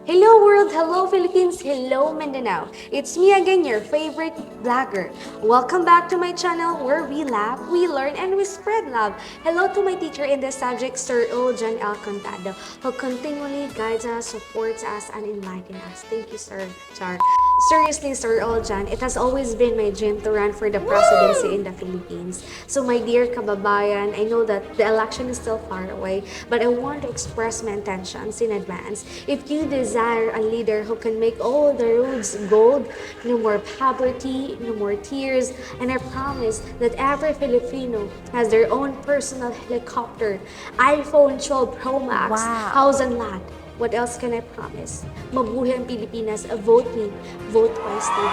Hello world, hello Philippines, hello Mindanao. It's me again, your favorite vlogger. Welcome back to my channel where we laugh, we learn, and we spread love. Hello to my teacher in this subject, Sir John L. Contado, who continually guides us, supports us, and enlightens us. Thank you, Sir Char. Seriously, Sir Oljan, it has always been my dream to run for the presidency in the Philippines. So my dear kababayan, I know that the election is still far away, but I want to express my intentions in advance. If you desire a leader who can make all the roads gold, no more poverty, no more tears, and I promise that every Filipino has their own personal helicopter, iPhone 12 Pro Max, Wow. house and lot. What else can I promise? Mabuhay ang Pilipinas, vote me, vote wisely.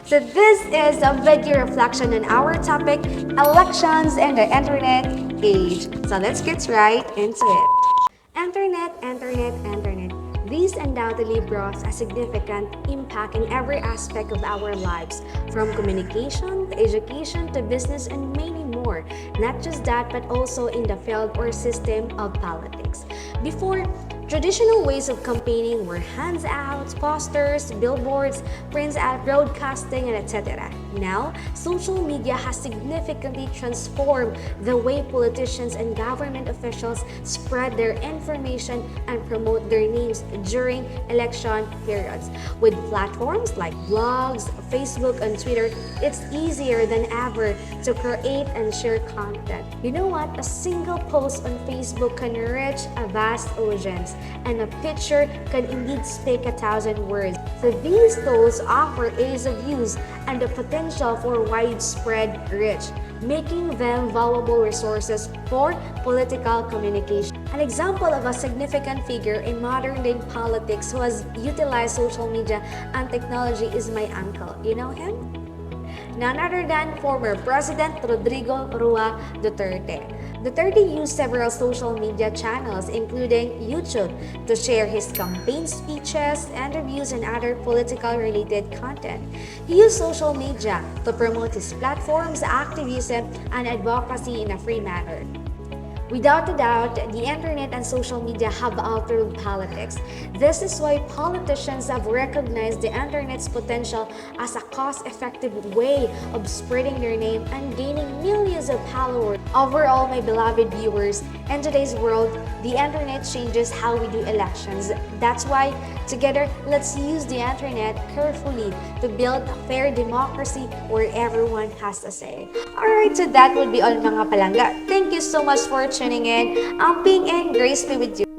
So this is a video reflection on our topic, elections and the internet age. So let's get right into it. Internet. These undoubtedly brought a significant impact in every aspect of our lives, from communication to education to business and many more. Not just that, but also in the field or system of politics. Before, traditional ways of campaigning were handouts, posters, billboards, prints out, broadcasting, and etc. Now, social media has significantly transformed the way politicians and government officials spread their information and promote their names during election periods. With platforms like blogs, Facebook, and Twitter, it's easier than ever to create and share content. You know what? A single post on Facebook can reach a vast audience, and a picture can indeed speak 1,000 words. So these tools offer ease of use and the potential for widespread reach, making them valuable resources for political communication. An example of a significant figure in modern-day politics who has utilized social media and technology is my uncle. You know him? None other than former President Rodrigo Rua Duterte. Duterte used several social media channels, including YouTube, to share his campaign speeches, interviews, and other political-related content. He used social media to promote his platforms, activism, and advocacy in a free manner. Without a doubt, the internet and social media have altered politics. This is why politicians have recognized the internet's potential as a cost-effective way of spreading their name and gaining millions of followers. Overall, my beloved viewers, in today's world, the internet changes how we do elections. That's why, together, let's use the internet carefully to build a fair democracy where everyone has a say. Alright, so that would be all mga palangga. Thank you so much for tuning in. I'm Ping and Grace be with you.